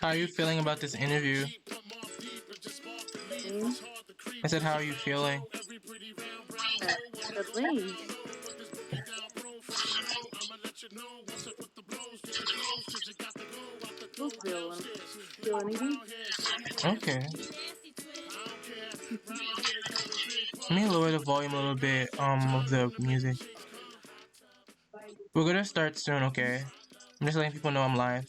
How are you feeling about this interview? Lane. I said, how are you feeling? The lane. Don't feel anything. Okay. Let me lower the volume a little bit of the music. We're gonna start soon, okay? I'm just letting people know I'm live.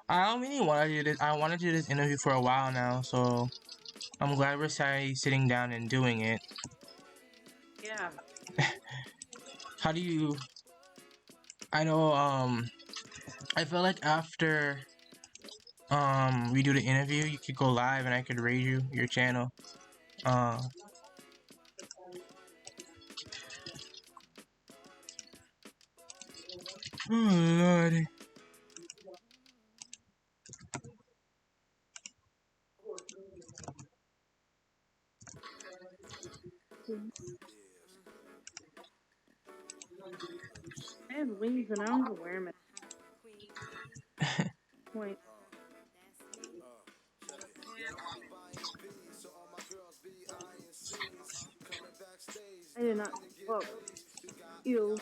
I don't really want to do this. I wanted to do this interview for a while now, so I'm glad we're sitting down and doing it. Yeah. How do you? I know. I feel like after we do the interview, you could go live and I could raid your channel. Uh. Oh Lord. I have wings and I don't even wear them. Wait. I did not. Oh. Ew.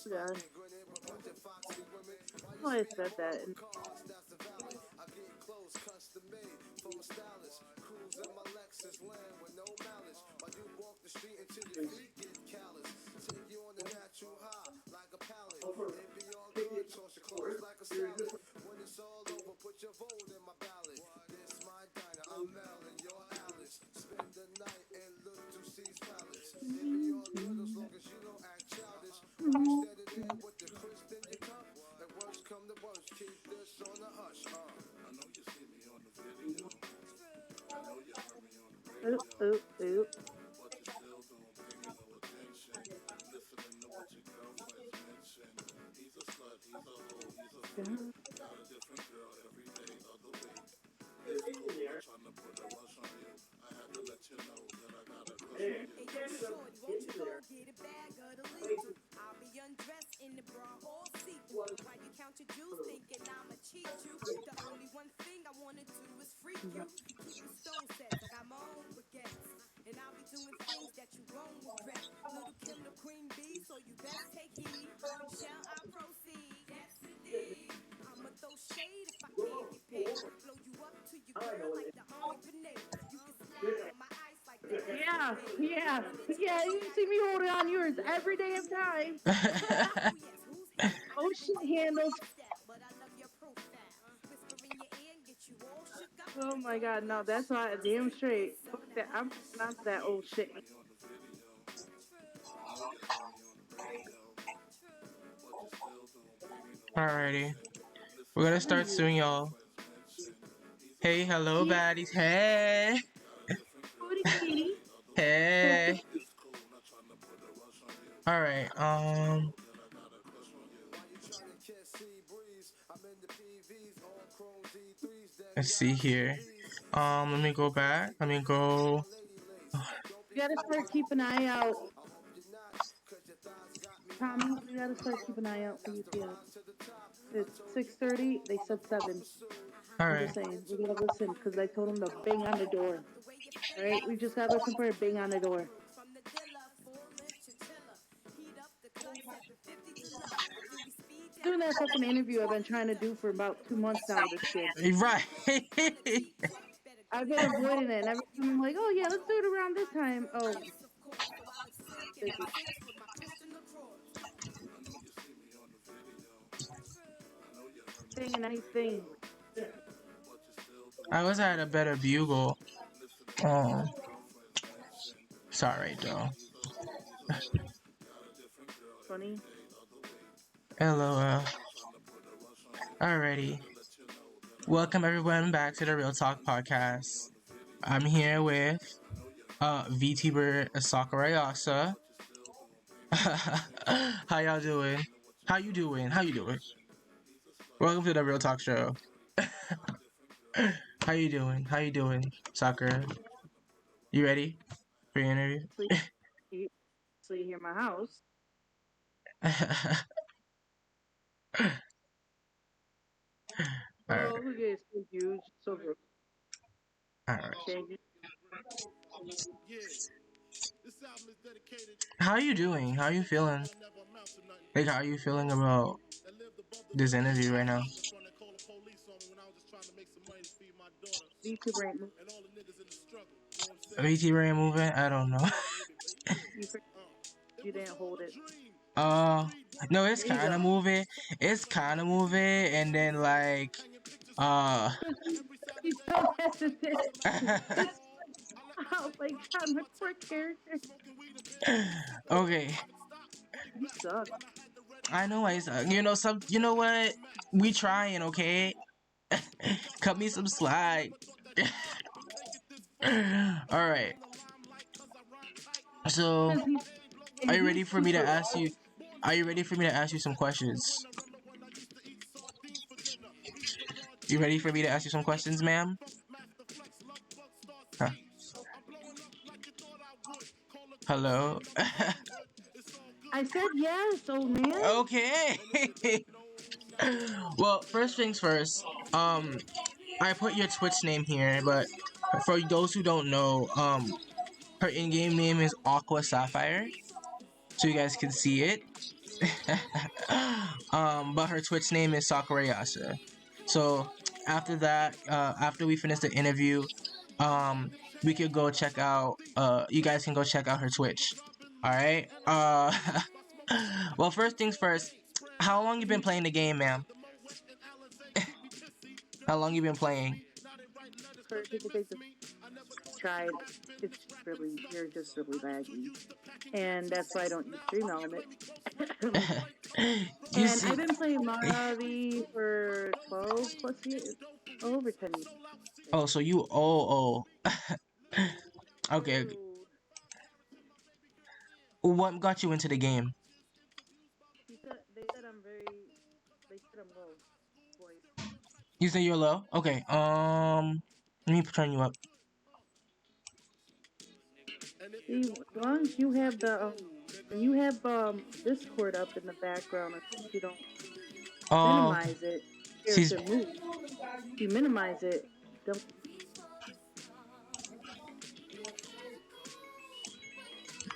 God. Oh, I said that. Oop, oop, oop. Yeah, yeah, yeah. You see me holding on yours every damn time. Oh shit, handles. Oh my god, no, that's not damn straight. Fuck that. I'm not that old shit. Alrighty. We're gonna start soon, y'all. Hey, hello, Yeah, baddies. Hey, booty kitty. hey. All right. Let's see here. Let me go back. Let me go. You gotta start keeping an eye out. Tommy, we gotta start keeping an eye out for UPS. It's 6:30. They said 7. All I'm right. just saying we gotta listen because I told them to bang on the door. All right, we just gotta listen for a bang on the door. Doing that fucking interview I've been trying to do for about 2 months now with this kid. Right. I've been avoiding it, and every time I'm like, "Oh yeah, let's do it around this time." Oh, busy. Thing and anything. I was at a better bugle. Oh, sorry, though. Funny. LOL. Alrighty. Welcome everyone back to the Real Talk podcast. I'm here with VTuber Sakurayasha. How y'all doing? How you doing? How you doing? Welcome to the Real Talk show. How you doing? How you doing, Sakura? You ready for your interview? Sleep here in my house. Alright. Oh, look at it, so huge, so good. Alright. Thank you. How you doing? How you feeling? Like, how you feeling about this interview right now? VTuber ain't moving. VTuber ain't moving? I don't know. You didn't hold it. No, it's There you kind go. of moving. It's kind of moving, and then like, uh, He's so hesitant. It's oh my god, my poor character. okay. You suck. I know I suck. You know some. You know what? We trying, okay? Cut me some slack. All right. So, Because he's are and you ready he's for me to super ask low. you? Are you ready for me to ask you some questions? You ready for me to ask you some questions, ma'am? Huh. Hello. I said yes, old man. Okay. Well, first things first. I put your Twitch name here, but for those who don't know, her in-game name is Aqua Sapphire, so you guys can see it. But her Twitch name is Sakurayasha. So after that, after we finish the interview, um, we could go check out. You guys can go check out her Twitch. All right. Well, first things first. How long you been playing the game, ma'am? How long you been playing? First, you can take the tried. It's really you're just really laggy, and that's why I don't use Stream Element. You And see. I've been playing Maravi for 12 plus years, over 10 years. Oh, so you okay. Oh, What got you into the game? they said I'm very. They said I'm low voice. You say you're low? Okay. Let me turn you up. See, as long as you have the when you have Discord up in the background, as long as you don't Okay. minimize it, She's character move. If you minimize it, don't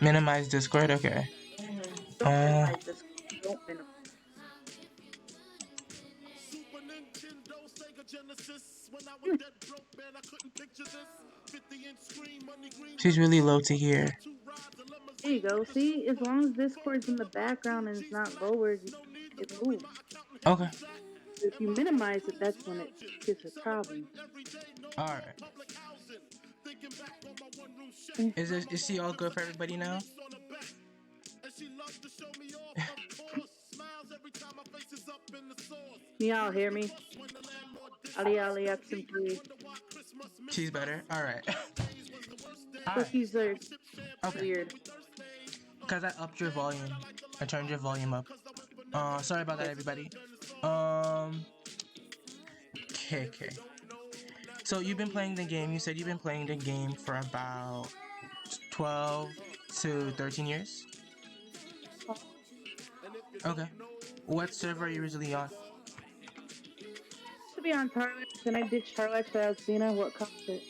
minimize Discord. Okay. Uh. minimize this. Don't minimize. She's really low to hear. There you go. See, as long as Discord's in the background and it's not lowered, it moves. Okay. If you minimize it, that's when it gets a problem. All right. Is she all good for everybody now? Can y'all hear me? Ali Ali XMP. She's better. All right. All right. Cookies are Okay. weird. Cause I upped your volume. I turned your volume up. Sorry about that, Okay. everybody. Okay. So you've been playing the game. You said you've been playing the game for about 12 to 13 years. Okay. What server are you originally on? To be on Tarlax, and I ditched Tarlax for Alcina. What comes it?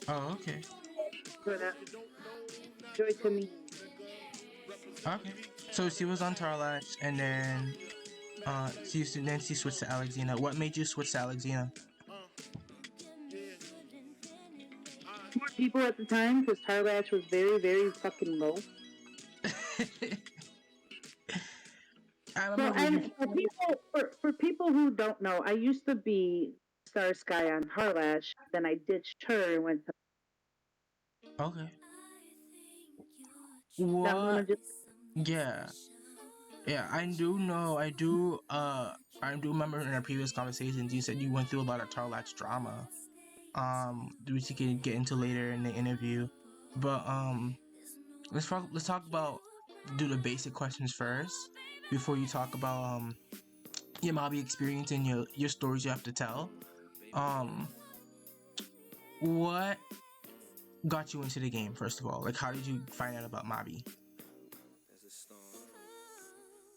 Oh, okay. For that joy to me. Okay. So she was on Tarlac, and then she switched to Alexina. What made you switch to Alexina? More people at the time because Tarlax was very, very fucking low. I So, remember when you. and for people who don't know, I used to be Star Sky on Tarlash. Then I ditched her and went to. Okay. I'm gonna What? just. Yeah. Yeah, I do know. I do remember in our previous conversations you said you went through a lot of Tarlac drama. Which you can get into later in the interview. But let's talk about do the basic questions first before you talk about your Mobby experience and your stories you have to tell. Um, what got you into the game first of all? Like, how did you find out about Mobby?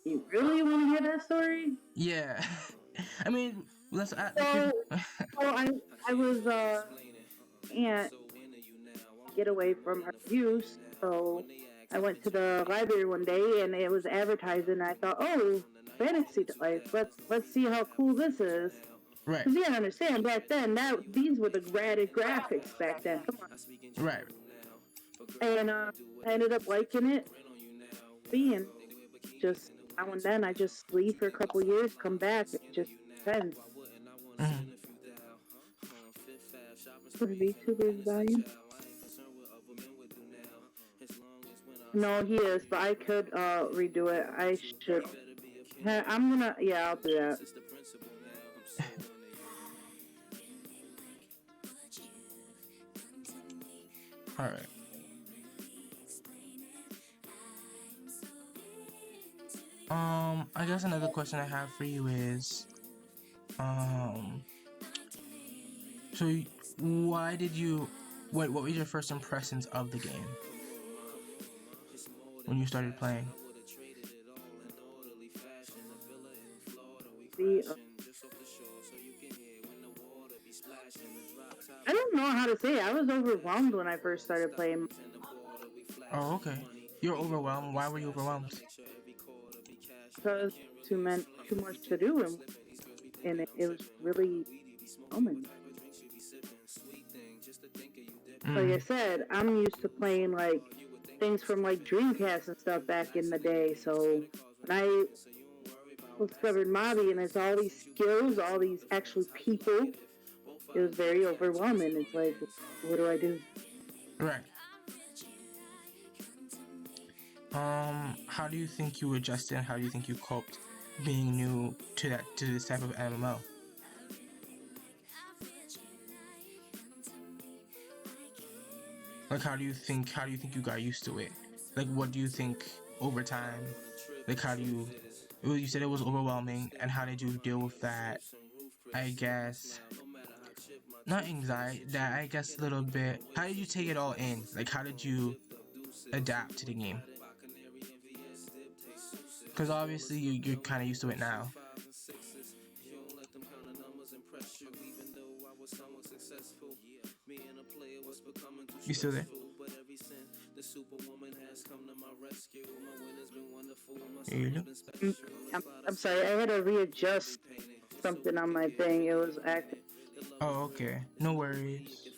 You really want to hear that story? Yeah, I mean, let's we So, could. I was and get away from her use. So I went to the library one day and it was advertising. And I thought, oh, fantasy life. Let's see how cool this is. Right, Because you gotta understand, back then that these were the graded graphics back then. Come on. right. And I ended up liking it. Being just now and then, I just leave for a couple years, come back. It just depends. Mhm. For VTubers volume. No, he is, but I could redo it. I should. I'm gonna. Yeah, I'll do that. All right. I guess another question I have for you is, um, so why did you, what was your first impressions of the game when you started playing? The, I don't know how to say it. I was overwhelmed when I first started playing. Oh, okay. You're overwhelmed. Why were you overwhelmed? Because too much to do, and it was really overwhelming. Like I said, I'm used to playing like things from like Dreamcast and stuff back in the day. So when I discovered Mobby and it's all these skills, all these actual people, it was very overwhelming. It's like, what do I do? Right. How do you think you adjusted and how do you think you coped being new to this type of MMO? Like, how do you think you got used to it? Like, what do you think over time? Like, you said it was overwhelming, and how did you deal with that? I guess not anxiety. That I guess a little bit. How did you take it all in? Like, how did you adapt to the game? Because obviously you're kind of used to it now. You still there? You? I'm sorry, I had to readjust something on my thing. It was active. Oh, okay. No worries.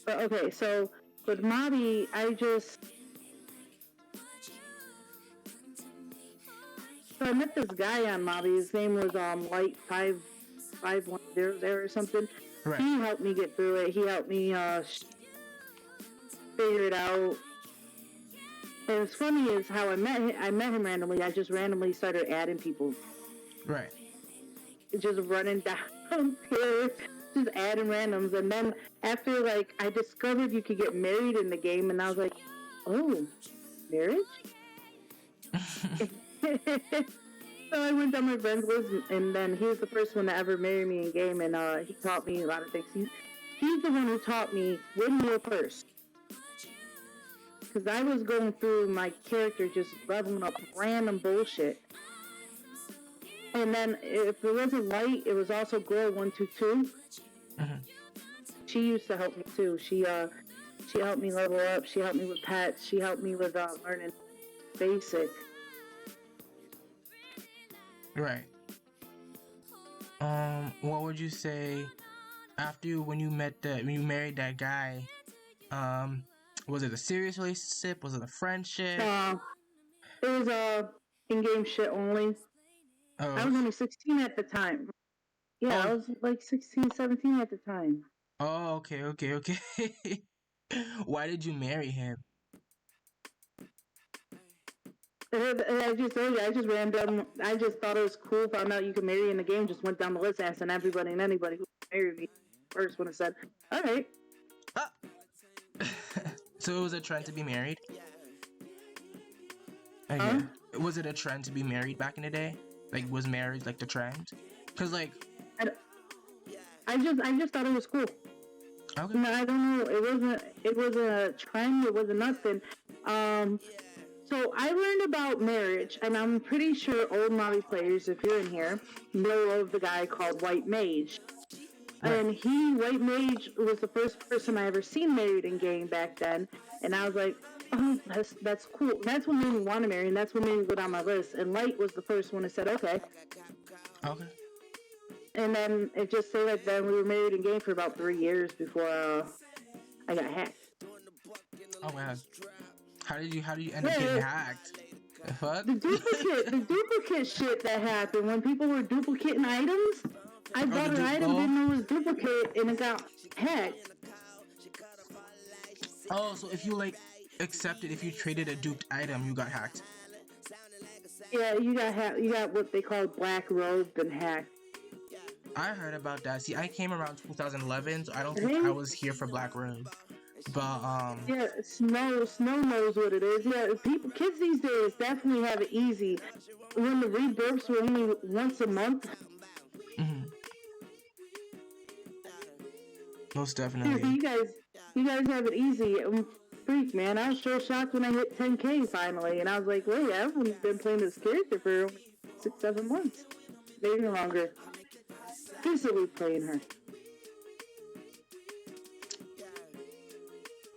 But okay, so with Mobby, I met this guy on Mobby. His name was Light 5100 or something. Right. He helped me get through it. He helped me figure it out. And what's funny is how I met him. I met him randomly. I just randomly started adding people. Right. Just running down here, just adding randoms. And then after like I discovered you could get married in the game, and I was like, oh, marriage? So I went down my friends list, and then he was the first one to ever marry me in game, and he taught me a lot of things. He's the one who taught me when you were first. because I was going through my character just leveling up random bullshit. And then if it wasn't Light, it was also Girl 122. Mm-hmm. She used to help me too. She helped me level up. She helped me with pets. She helped me with learning basic. Right. What would you say when you married that guy? Was it a serious relationship? Was it a friendship? It was in-game shit only. Oh, I was only 16 at the time. Yeah, I was like 16, 17 at the time. Oh, okay. Why did you marry him? And I just told you, I just random. I just thought it was cool. Found out you could marry in the game. Just went down the list, asking everybody and anybody who married me. First one said, "All right." Ah. So it was a trend to be married. Yeah. Was it a trend to be married back in the day? Like, was marriage like the trend? Cause like, I just thought it was cool. Okay. No, I don't know. It wasn't a trend. It wasn't nothing. So I learned about marriage, and I'm pretty sure old Navi players, if you're in here, know of the guy called White Mage. Right. And White Mage, was the first person I ever seen married in game back then, and I was like, oh, that's cool. And that's what made me want to marry, and that's what made me go down my list. And Light was the first one that said, okay. Okay. And then it just stayed like that. We were married in game for about 3 years before I got hacked. Oh man. How did you end up getting hacked? The fuck? The duplicate shit that happened when people were duplicating items. I bought an item, didn't know it was duplicate, and it got hacked. Oh, so if you if you traded a duped item, you got hacked. Yeah, you got hacked. You got what they call black robed and hacked. I heard about that. See, I came around 2011, so I don't think I was here for Black Room. But yeah, Snow knows what it is. Yeah, kids these days definitely have it easy. When the rebirths were only once a month. Mm-hmm. Most definitely. Yeah, you guys have it easy. Freak, man, I was so shocked when I hit 10K finally, and I was like, wait, I've only been playing this character for 6-7 months, maybe longer. Physically playing her.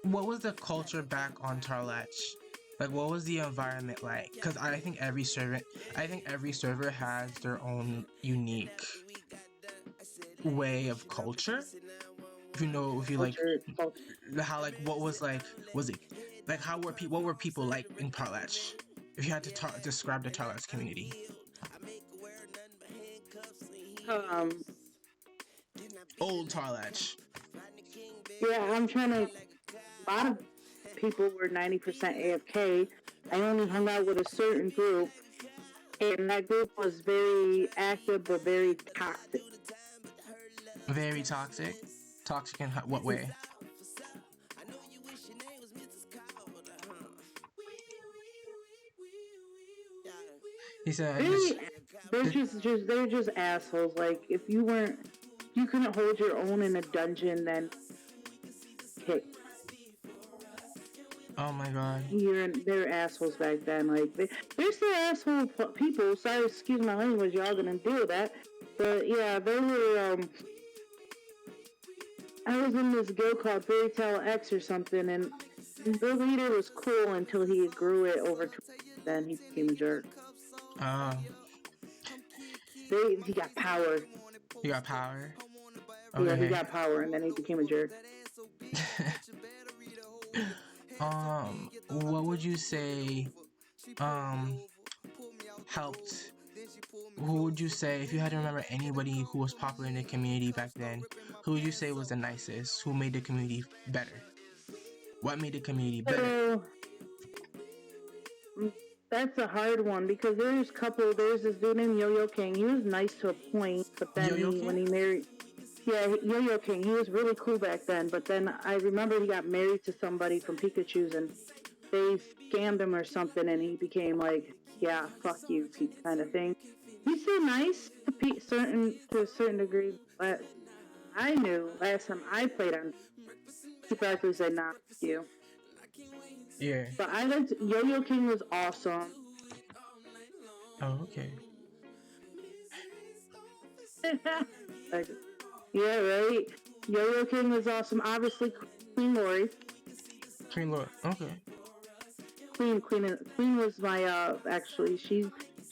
What was the culture back on Tarlach? Like, what was the environment like? Because I think every server has their own unique way of culture. What was what were people like in Tarlach? If you had to describe the Tarlach community. Old Tarlach. Yeah, I'm trying to. A lot of people were 90% AFK. I only hung out with a certain group, and that group was very active but very toxic. Very toxic? Toxic in what way? He said they're just assholes. Like, if you couldn't hold your own in a dungeon, then kicked. Oh my god. They're assholes back then. Like, they're still asshole people. Sorry, excuse my language. Y'all gonna deal with that. But yeah, they were. I was in this guild called Fairy Tale X or something, and the leader was cool until he grew it over to. Then he became a jerk. He got power. He got power? Okay. Yeah, he got power, and then he became a jerk. What would you say, helped? Who would you say, if you had to remember anybody who was popular in the community back then, who would you say was the nicest? Who made the community better? What made the community better? That's a hard one, because there's this dude named Yo-Yo King. He was nice to a point, but then when he married... Yeah, Yo-Yo King. He was really cool back then, but then I remember he got married to somebody from Pikachu's, and they scammed him or something, and he became like, yeah, fuck you, kind of thing. He's still nice to a certain degree, but I knew last time I played on, he practically said, nah, fuck you. Yeah. But I liked Yo-Yo King was awesome. Oh, okay. Like, yeah, right. Yo-Yo King was awesome. Obviously, Queen Lori. Queen Lord. Okay. Queen was my actually she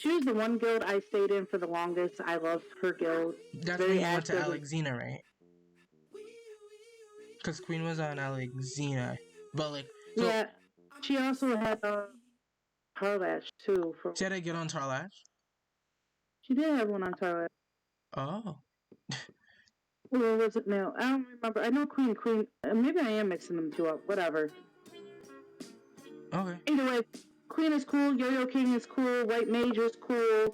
was the one guild I stayed in for the longest. I loved her guild. That's when Very you went to active. Alexina, right? Because Queen was on Alexina. But, like, so. Yeah, she also had Tarlash too. She had to get on Tarlash? She did have one on Tarlash. Oh. Or was it now? I don't remember. I know Queen. Maybe I am mixing them two up. Whatever. Okay. Either way, Queen is cool. Yo-Yo King is cool. White Mage is cool.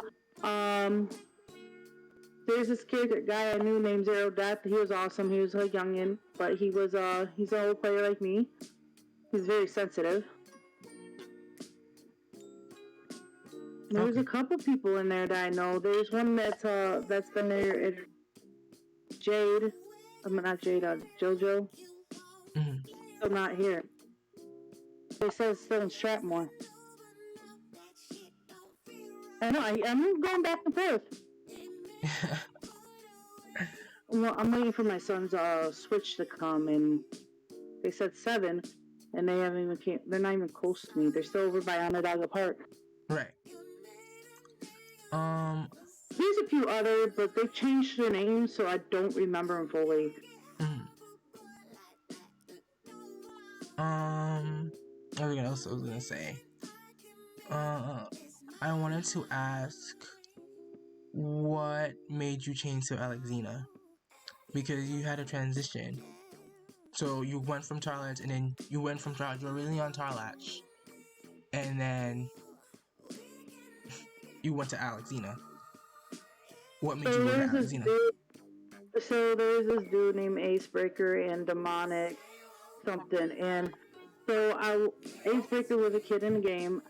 There's this kid, guy I knew named Zero Death. He was awesome. He was a youngin, but he's an old player like me. He's very sensitive. There's a couple people in there that I know. There's one that's been there. Jade. I'm not Jade. JoJo. Mm-hmm. Still not here. They said it's still in Stratmore. I know. I'm going back and forth. Well, I'm waiting for my son's Switch to come, and they said 7, and they haven't even came. They're not even close to me. They're still over by Onondaga Park. Right. There's a few other, but they've changed their names, so I don't remember them fully. What else I was gonna say? I wanted to ask, what made you change to Alexina? Because you had a transition. So you went from Tarlash, and then you went from Tarlash. You were really on Tarlash, and then you went to Alexina. What made you go to Alexina? So there's this dude named Acebreaker and Demonic something, and so Acebreaker was a kid in the game.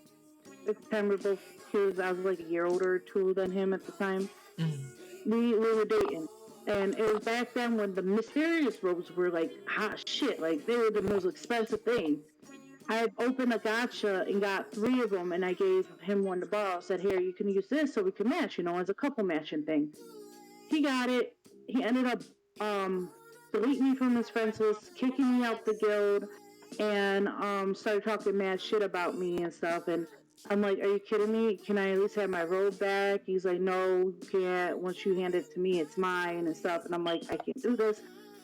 At the time we were both kids. I was like a year older, 2 than him at the time. Mm-hmm. We were dating. And it was back then when the mysterious robes were like hot shit. Like, they were the most expensive thing. I had opened a gacha and got 3 of them, and I gave him one to borrow. I said, here, you can use this so we can match, as a couple matching thing. He got it. He ended up deleting me from his friends list, kicking me out the guild, and started talking mad shit about me and stuff. And I'm like, are you kidding me? Can I at least have my robe back? He's like, no, you can't. Once you hand it to me, it's mine and stuff. And I'm like, I can't do this.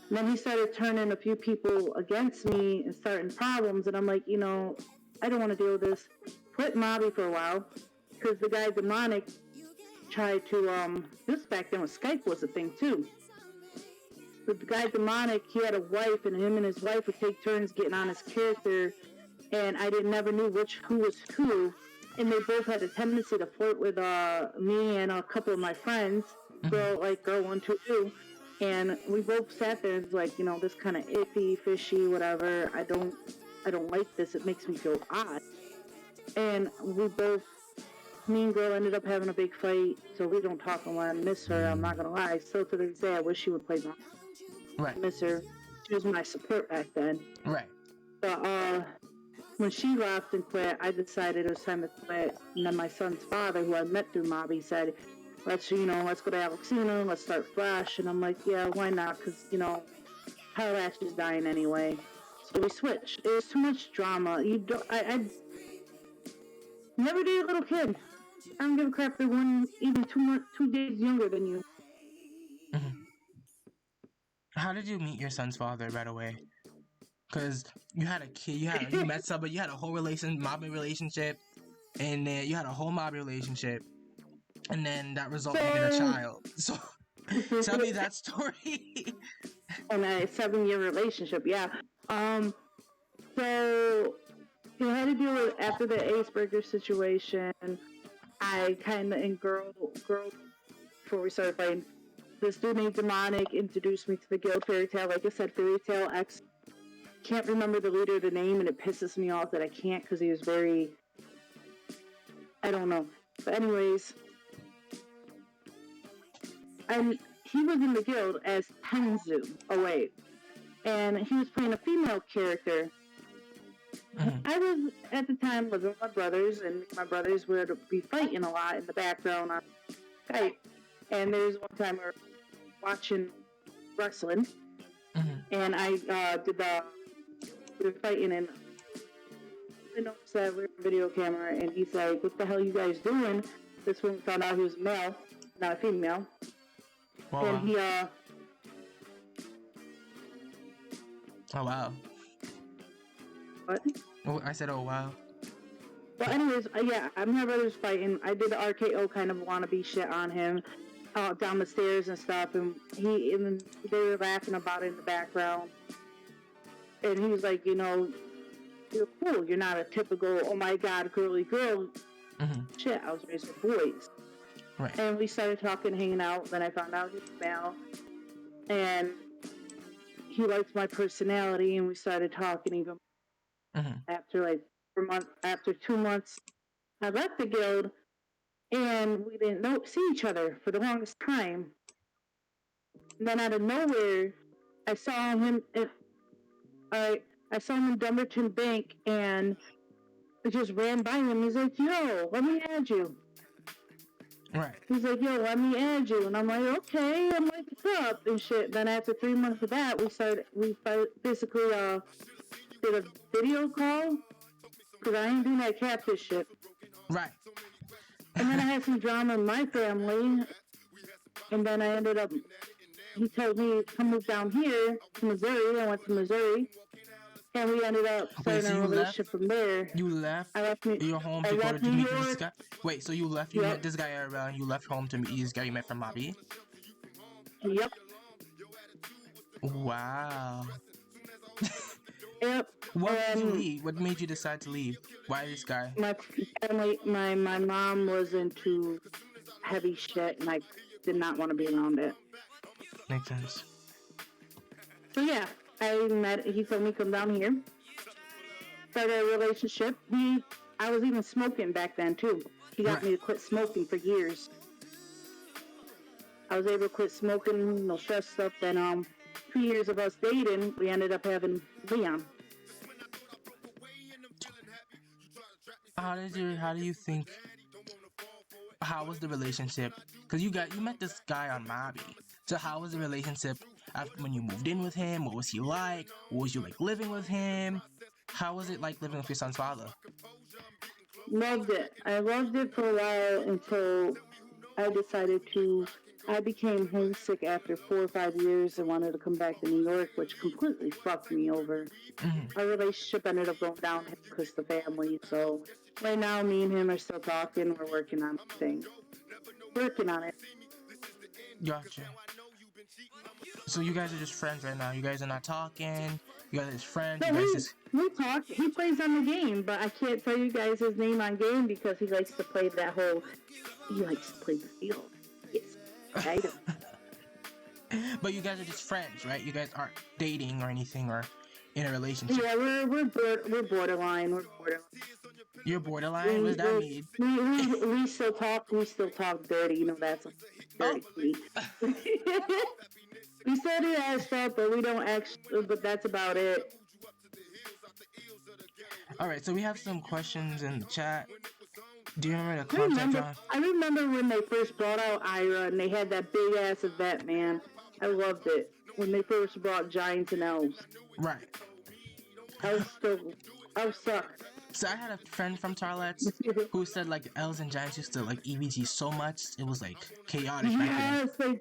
And then he started turning a few people against me and starting problems. And I'm like, I don't want to deal with this. Quit Mobby for a while, because the guy Demonic tried to, this back then when Skype was a thing too. But the guy Demonic, he had a wife, and him and his wife would take turns getting on his character, and I never knew who was who, and they both had a tendency to flirt with me and a couple of my friends, girl 1, 2, 2, and we both sat there and was like, this kind of iffy, fishy, whatever. I don't like this. It makes me feel odd. And me and girl ended up having a big fight, so we don't talk a lot. I miss her, I'm not gonna lie. Still to this day, I wish she would play more. Right. I miss her. She was my support back then. Right. But when she left and quit, I decided it was time to quit. And then my son's father, who I met through Mobby, said, let's go to Alexina, let's start fresh. And I'm like, yeah, why not? Because, Parallax is dying anyway. So we switched. It was too much drama. I never date a little kid. I don't give a crap. They're even 2 days younger than you. Mm-hmm. How did you meet your son's father, by the way? Because you had a kid, you met somebody, you had a whole mobby relationship, and then you had a whole mobby relationship, and then that resulted in a child. So tell me that story. And a 7-year relationship, yeah. So you had to deal with, after the Acebreaker situation, I kind of, and girl, before we started fighting, this dude named Demonic introduced me to the guild Fairy Tail. Like I said, Fairy Tail X. Can't remember the leader of the name, and it pisses me off that I can't, because he was very, I don't know. But anyways, and he was in the guild as Tenzu. Oh wait, and he was playing a female character. I was at the time living with my brothers, and my brothers would be fighting a lot in the background on Skype. And there was one time we were watching wrestling, and I we were fighting, and I noticed that we were on video camera, and he's like, "What the hell are you guys doing?" This one found out he was male, not a female, and he Oh wow. What? Oh, I said, oh wow. Well, anyways, yeah, my brother's fighting. I did the RKO kind of wannabe shit on him down the stairs and stuff, and they were laughing about it in the background. And he was like, you're cool. You're not a typical, oh my god, girly girl. Shit, I was raised with boys. Right. And we started talking, hanging out. Then I found out he was male, and he liked my personality, and we started talking even after after 2 months. I left the guild, and we didn't see each other for the longest time. And then out of nowhere, I saw him in Dumbarton Bank, and I just ran by him. He's like, "Yo, let me add you." Right. He's like, "Yo, let me add you," and I'm like, "Okay." I'm like, "What's up?" and shit. Then after 3 months of that, we basically did a video call, because I ain't doing that catfish shit. Right. And then I had some drama in my family, and then I ended up, he told me to move down here to Missouri. I went to Missouri, and we ended up starting a relationship from there. You left your home to go to meet this guy? Wait, so you left, you met this guy around, you left home to meet this guy you met from Mobby? Yep. Wow. Yep. What made you leave? What made you decide to leave? Why this guy? My family, my mom was into heavy shit, and I did not want to be around it. Makes sense. So yeah, he told me come down here. Started a relationship. I was even smoking back then too. He got me to quit smoking for years. I was able to quit smoking, no stress stuff. Then 2 years of us dating, we ended up having Leon. How do you think, how was the relationship? Because you met this guy on Mobby. So how was the relationship after, when you moved in with him? What was he like? What was you like living with him? How was it like living with your son's father? Loved it. I loved it for a while until I became homesick after 4 or 5 years and wanted to come back to New York, which completely fucked me over. Our relationship ended up going down because of the family. So right now, me and him are still talking. We're working on things. Working on it. Gotcha. So you guys are just friends right now. You guys are not talking. You guys are just friends. No, we talk. He plays on the game, but I can't tell you guys his name on game because he likes to play he likes to play the field. Yes, I know. But you guys are just friends, right? You guys aren't dating or anything or in a relationship. Yeah, we're borderline. You're borderline? What does that mean? We still talk. We still talk dirty. That's dirty. We still do that stuff, but we don't actually. But that's about it. All right, so we have some questions in the chat. Do you remember the contact, John? I remember when they first brought out Ira, and they had that big ass event, man. I loved it when they first brought Giants and Elves. Right. I was sucked. So I had a friend from Tarlett's who said like the Elves and Giants used to like EVG so much it was like chaotic. Yes, they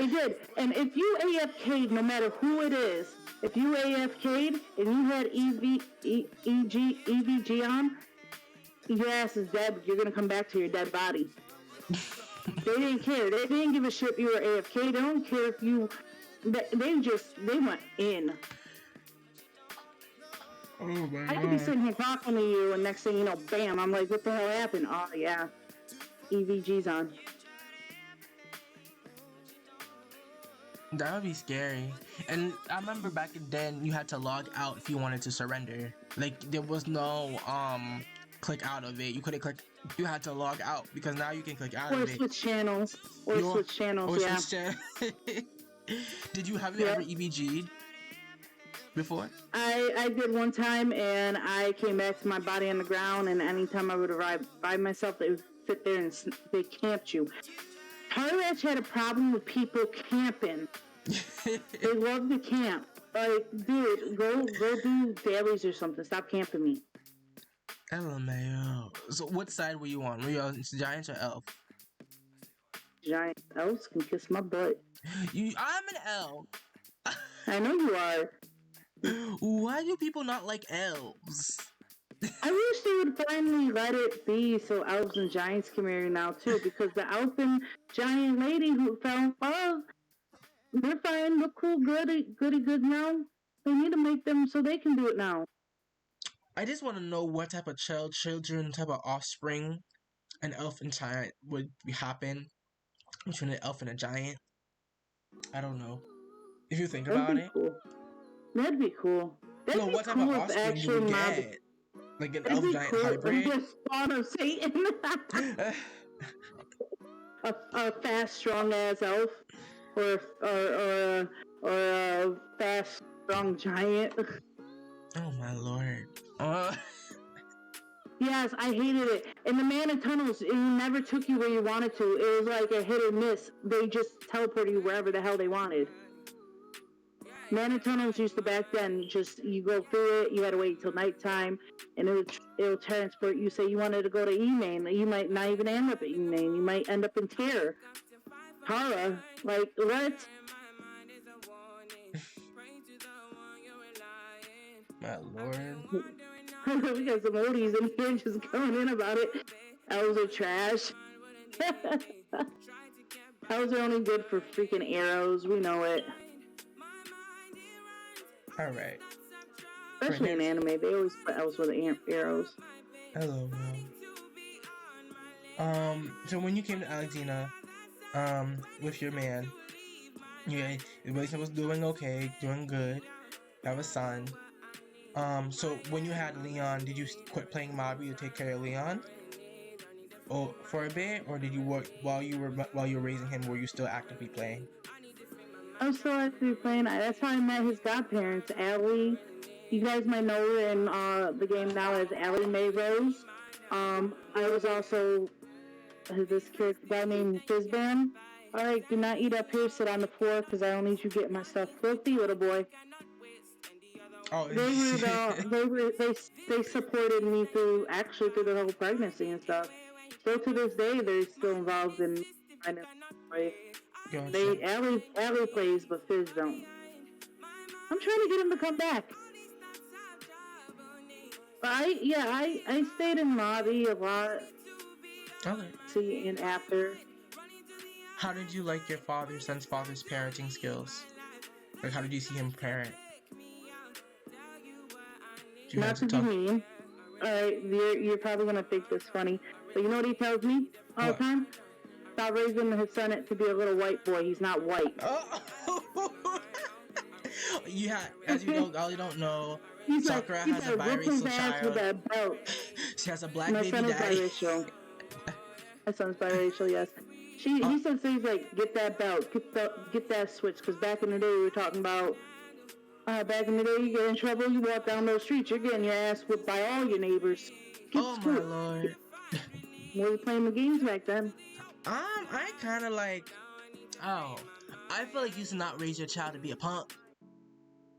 did. And if you AFK'd, no matter who it is, if you AFK'd and you had EVG on, your ass is dead. You're gonna come back to your dead body. They didn't care. They didn't give a shit if you were AFK. They don't care if you. They went in. Oh my I could be sitting here talking to you, and next thing you know, bam! I'm like, what the hell happened? Oh yeah, EVG's on. That would be scary. And I remember back then you had to log out if you wanted to surrender. Like there was no click out of it. You couldn't click. You had to log out because now you can click out of it. Or switch channels. Yeah. Did you ever EVG'd? before? I did one time, and I came back to my body on the ground, and anytime I would arrive by myself, they would sit there and they camped you. Sakurayasha had a problem with people camping. They love to camp. Like, dude, go do dailies or something. Stop camping me. LMAO. So what side were you on? Were you on Giants or Elf? Giant elves can kiss my butt. I'm an elf. I know you are. Why do people not like elves? I wish they would finally let it be so elves and giants can marry now too, because the elf and giant lady who fell in love, they're fine, look cool, goody good now. They need to make them so they can do it now. I just want to know what type of children, type of offspring an elf and giant would happen between an elf and a giant. I don't know. If you think about it. Cool. That'd be cool. That'd No, be what type cool of if offspring you actually would mob. get? Like an That'd elf be giant cool. hybrid? Just spawn of Satan. a fast, strong ass elf, or a fast, strong giant. Oh my lord. Yes, I hated it. And the Man in Tunnels, it never took you where you wanted to. It was like a hit or miss. They just teleported you wherever the hell they wanted. Man in Tunnels used to back then, just you go through it, you had to wait till nighttime, and it would transport you. Say you wanted to go to E-Main, you might not even end up at E-Main. You might end up in Terror. Tara, like, what? My lord. We got some oldies in here just coming in about it. Elves are trash. Elves are only good for freaking arrows. We know it. Alright. Especially in anime, they always put elves with arrows. Hello. So when you came to Alexina, with your man, the relationship was doing okay, doing good. Have a son. So when you had Leon, did you quit playing Mobby to take care of Leon? Or for a bit, or did you work while you were raising him? Were you still actively playing? I was still actively playing. That's how I met his godparents, Allie. You guys might know her in the game now as Allie Mae Rose. I was also this character guy named Fizban. Alright, do not eat up here, sit on the floor, because I don't need you getting my stuff filthy, little boy. Oh, they supported me through the whole pregnancy and stuff. Still to this day, they're still involved in Gotcha. Allie plays, but Fizz don't. I'm trying to get him to come back. But I stayed in Mobby a lot. Okay. See, and after. How did you like your father's parenting skills? Like, how did you see him parent? Not to be mean. Alright, you're probably gonna think this funny, but you know what he tells me all the time? Stop raising his son to be a little white boy. He's not white. Oh. As you don't know, Sakura has a biracial child. With that belt. She has a black baby daddy. Biracial. My son's biracial, yes. He said things like, get that belt, get that switch, because back in the day we were talking about, back in the day you get in trouble, you walk down those streets, you're getting your ass whipped by all your neighbors. Oh my lord. We were playing the games back then. I kind of like, I feel like you should not raise your child to be a punk.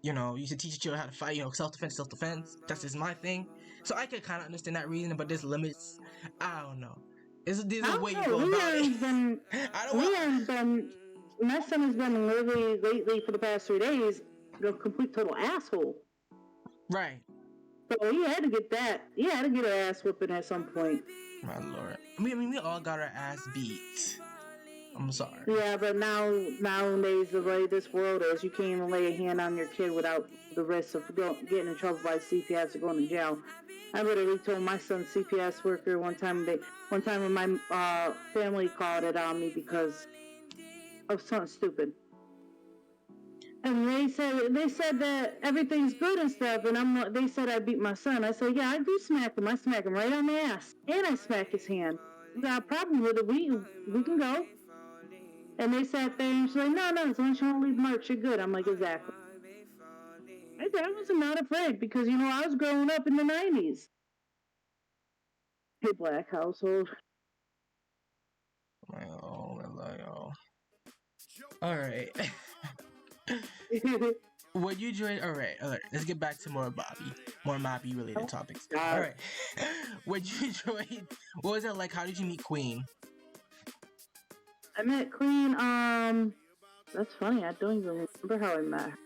You know, you should teach your children how to fight, self-defense. That's just my thing. So I could kind of understand that reason, but there's limits. I don't know. There's a way you go about it. My son has been literally lately for the past 3 days a complete total asshole. Right. So he had to get that. He had to get an ass whooping at some point. My lord. I mean, we all got our ass beat. I'm sorry. Yeah, but nowadays, the way this world is, you can't even lay a hand on your kid without the risk of getting in trouble by CPS or going to jail. I literally told my son's CPS worker one time when my family called it on me because of something stupid. And they said that everything's good and stuff, and they said I beat my son. I said, yeah, I do smack him. I smack him right on the ass, and I smack his hand. You got a problem with it? We can go. And they sat there and she's like, no, as long as you don't leave marks, you're good. I'm like, exactly. I I was not afraid because I was growing up in the '90s. Hey, black household. Oh. All right. Would you join? All right. Let's get back to more Bobby related topics. All God. right. Would you join? What was it like? How did you meet Queen? I met Queen. That's funny. I don't even remember how I met her.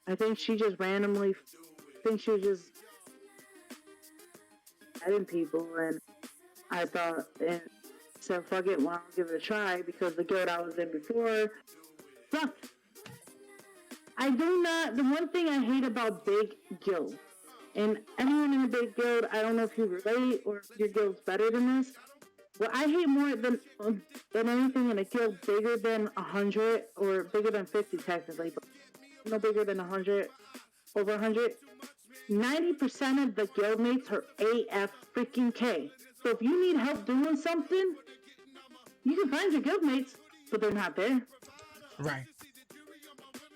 I think she just randomly. I think she was just adding people, and I thought, and said, "Fuck it, why don't I give it a try?" Because the guild I was in before sucked. I do not. The one thing I hate about big guilds, and anyone in a big guild, I don't know if you relate or if your guild's better than this. What I hate more than anything in a guild bigger than 100 or bigger than 50 technically, but no bigger than 100, over 100. 90% of the guildmates are AF freaking K. So if you need help doing something, you can find your guildmates, but they're not there. Right.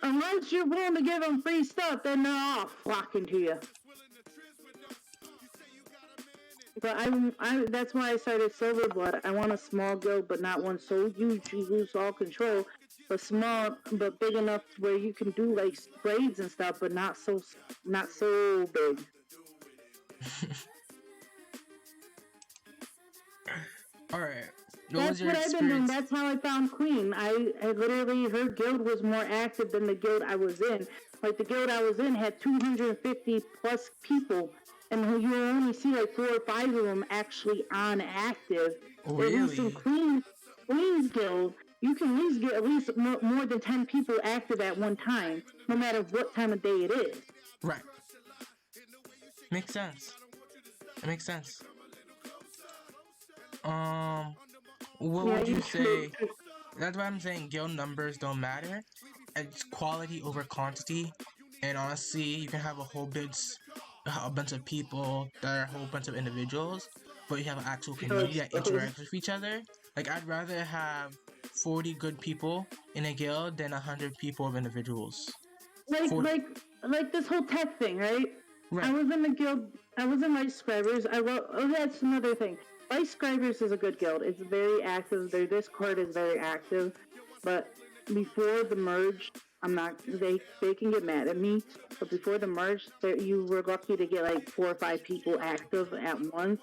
Unless you're willing to give them free stuff, then they're all flocking to you. But that's why I started Silverblood. I want a small guild, but not one so huge you lose all control. But small, but big enough where you can do like raids and stuff, but not so big. All right. That's what I've been doing. That's how I found Queen. I literally, her guild was more active than the guild I was in. Like the guild I was in had 250 plus people, and you only see like 4 or 5 of them actually on active. Really? At least in Queen's guild, you can at least get at least more than 10 people active at one time, no matter what time of day it is. Right. Makes sense. It makes sense. What would you say? That's why I'm saying guild numbers don't matter. It's quality over quantity. And honestly, you can have a bunch of people that are a whole bunch of individuals, but you have an actual community that interacts with each other. Like I'd rather have 40 good people in a guild than 100 people of individuals. Like this whole tech thing, right? I was in the guild. I was in Light Scribers. That's another thing. Light Scribers is a good guild. It's very active. Their Discord is very active. But before the merge, I'm not. They can get mad at me. But before the merge, you were lucky to get like 4 or 5 people active at once.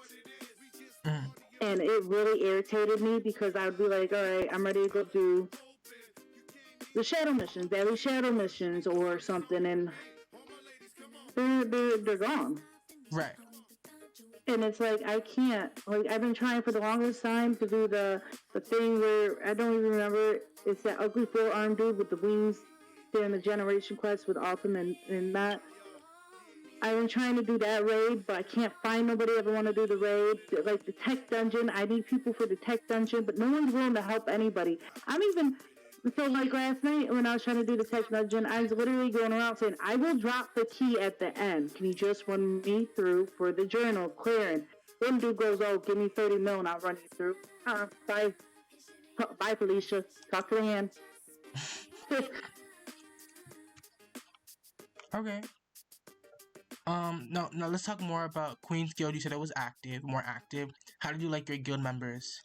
And it really irritated me because I would be like, all right, I'm ready to go do the shadow missions, daily shadow missions or something, and they're gone. Right. And it's like I can't. Like I've been trying for the longest time to do the thing where I don't even remember. It's that ugly 4-armed dude with the wings during the generation quest with Alton and that. I've been trying to do that raid, but I can't find nobody ever want to do the raid. Like the tech dungeon, I need people for the tech dungeon, but no one's willing to help anybody. So like last night when I was trying to do the tech dungeon, I was literally going around saying, I will drop the key at the end. Can you just run me through for the journal clearing? One dude goes, oh, give me 30 mil and I'll run you through. Bye, Felicia. Talk to the hand. Okay. No, let's talk more about Queen's Guild. You said it was more active. How did you like your guild members?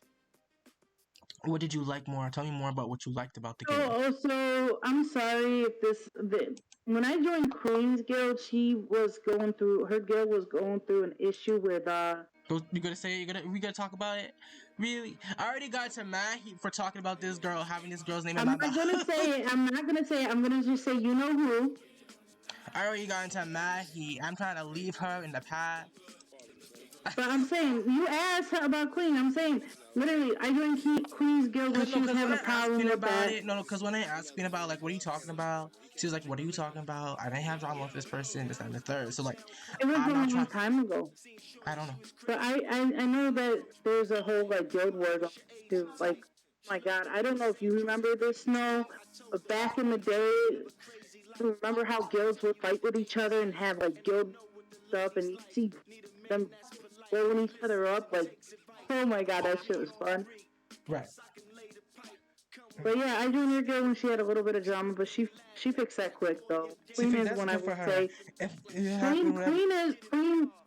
What did you like more? Tell me more about what you liked about the guild. So I'm sorry if when I joined Queen's Guild, her guild was going through an issue with You gonna say it? We gonna talk about it? Really? I already got to mad for talking about this girl, having this girl's name in my mouth. I'm not gonna say it. I'm gonna just say you know who. I already got into mad heat. I'm trying to leave her in the past. But I'm saying, you asked about Queen. I'm saying, literally, I joined Queen's Guild when she was having a problem with that. No, because when I asked Queen about, like, what are you talking about? She was like, what are you talking about? I didn't have drama with this person, this, and the third. So, like, it was a long time ago. I don't know. But I know that there's a whole, like, guild war going too. Like, oh my God, I don't know if you remember this, Snow, but back in the day, remember how guilds would fight with each other and have, like, guild stuff, and you see them blowing each other up, like, oh my God, that shit was fun. Right. But yeah, I joined her guild when she had a little bit of drama, but she fixed that quick though. See, Queen is that's one I good for would her. say. If it happened whenever,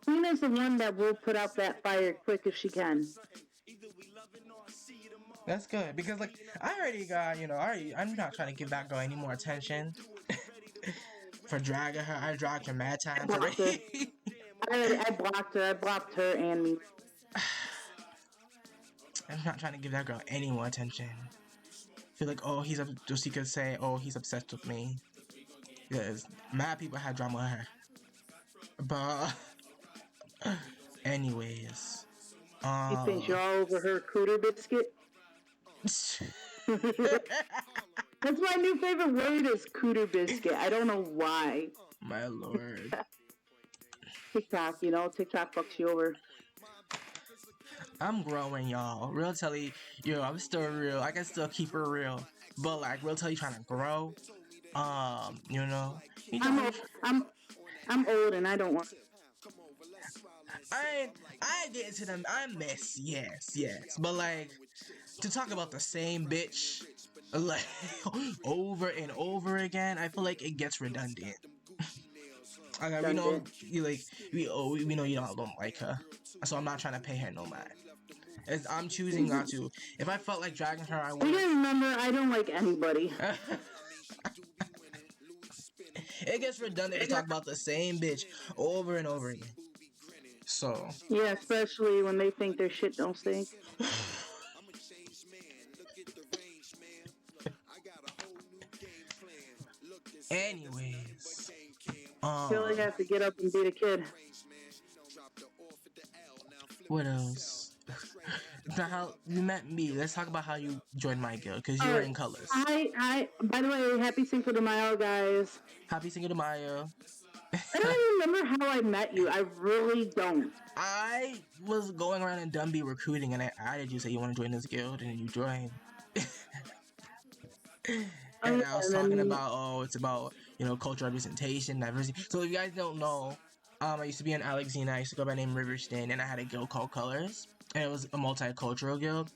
Queen is the one that will put out that fire quick if she can. that's good because like I already got I'm not trying to give that girl any more attention for dragging her. I dragged her mad I times blocked her. already. I blocked her. I blocked her and me. I'm not trying to give that girl any more attention. Feel like just he could say he's obsessed with me because mad people had drama with her. But anyways, You think you're all over her cooter biscuit? That's my new favorite word is cooter biscuit. I don't know why. my lord. TikTok, TikTok fucks you over. I'm growing, y'all. Real Telly, I'm still real. I can still keep her real. But like Real Telly trying to grow. You know. I'm old and I don't want. I get into them. I miss, yes. But like to talk about the same bitch like over and over again, I feel like it gets redundant. Like we know you like we know you don't like her, so I'm not trying to pay her no mind. I'm choosing not to. If I felt like dragging her, I would. You gotta remember, I don't like anybody. It gets redundant to talk about the same bitch over and over again. So yeah, especially when they think their shit don't stink. anyways, I feel like I have to get up and beat a kid. what else? Now, how you met me? Let's talk about how you joined my guild because you were in colors. By the way, happy Cinco de Mayo, guys. Happy Cinco de Mayo. I don't even remember how I met you. I really don't. I was going around in Dumby recruiting, and I added you. Say you want to join this guild, and then you joined. And I was talking about it's about cultural representation, diversity. So if you guys don't know, I used to be in Alexina. I used to go by name Riverston, and I had a guild called Colors, and it was a multicultural guild.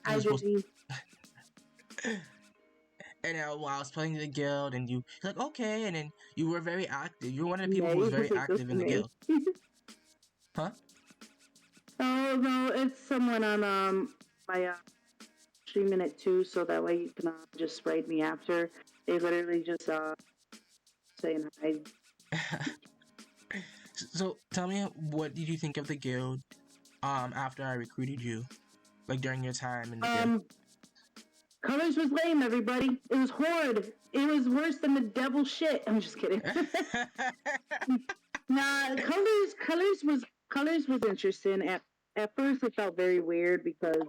And while I was playing the guild, and you're like, okay, and then you were very active. You were one of the people who was very active in the guild. Huh? Oh no, it's someone on my streaming it too, so that way you can just sprayed me after. They literally just saying hi. So tell me, what did you think of the guild after I recruited you, like during your time in the guild? Colors was lame, everybody. It was horrid. It was worse than the devil shit. I'm just kidding. Nah, colors was interesting. At first, it felt very weird because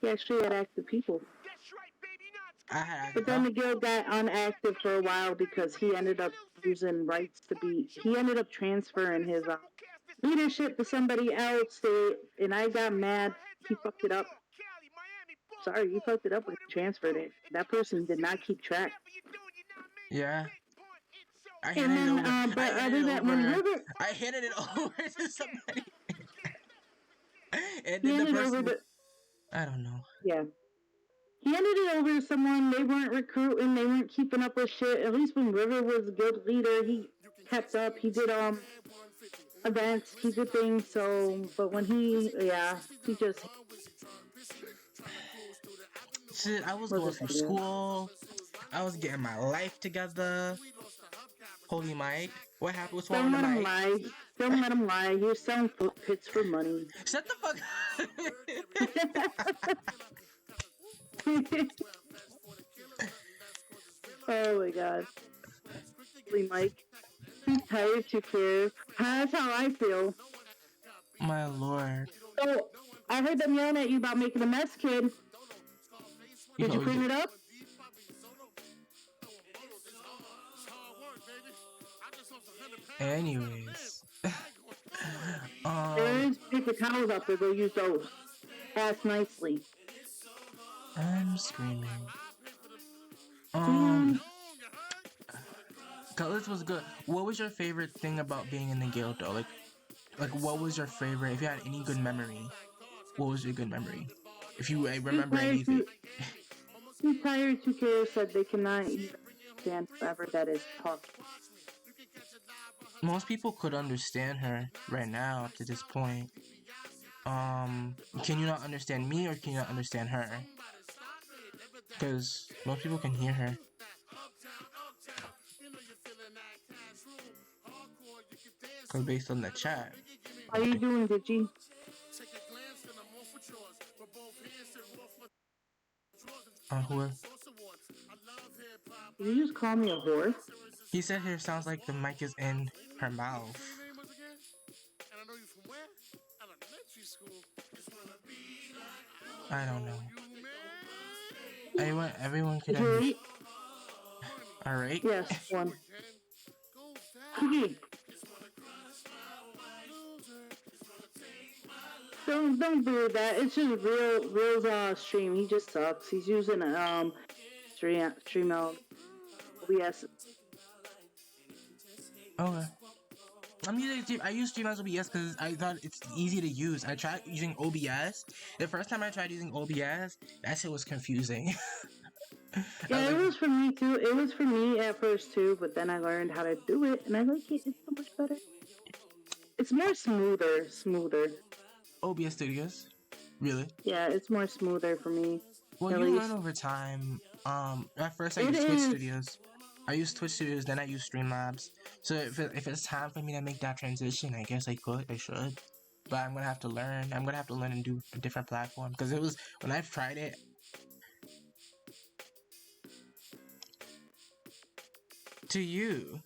he actually had active people. But then the guild got unactive for a while because he ended up using rights to be. He ended up transferring his leadership to somebody else, and I got mad. He fucked it up. Sorry, you fucked it up when you transferred it. That person did not keep track. Yeah. I handed it over to somebody. And then the person... I don't know. Yeah. He handed it over to someone. They weren't recruiting. They weren't keeping up with shit. At least when River was a guild leader, he kept up. He did events. He did things. So, but when he just... Shit, I was going through school. I was getting my life together. Holy Mike, what happened? What's wrong with Mike? Don't let him lie. He was selling foot pits for money. Shut the fuck up. Oh my god. Holy Mike. Too tired to care. That's how I feel. My lord. So, I heard them yelling at you about making a mess, kid. Did you clean it up? Anyways. There's paper towels out there. Go use those. Ask nicely. I'm screaming. Colors was good. What was your favorite thing about being in the guild though? Like what was your favorite? If you had any good memory, what was your good memory? If you remember anything. The entire 2K said they cannot even understand whoever that is talking. Most people could understand her right now up to this point. Can you not understand me or can you not understand her? Because most people can hear her. Because based on the chat. How you doing, Digi? Who? Did you just call me a whore? He said here sounds like the mic is in her mouth. I don't know. Everyone could Julie? Alright. Yes, one. Digi. Don't do that. It's just Real's stream. He just sucks. He's using stream out OBS. Okay. I use Streamlabs OBS because I thought it's easy to use. I tried using OBS. The first time I tried using OBS, that shit was confusing. Yeah, it was for me too. It was for me at first too, but then I learned how to do it, and I like it. It's so much better. It's more smoother. OBS Studios? Really? Yeah, it's more smoother for me. Well, you learn over time. At first I used Twitch Studios. I used Twitch Studios, then I used Streamlabs. So if it's time for me to make that transition, I guess I should. But I'm gonna have to learn. I'm gonna have to learn and do a different platform because it was when I've tried it. To you.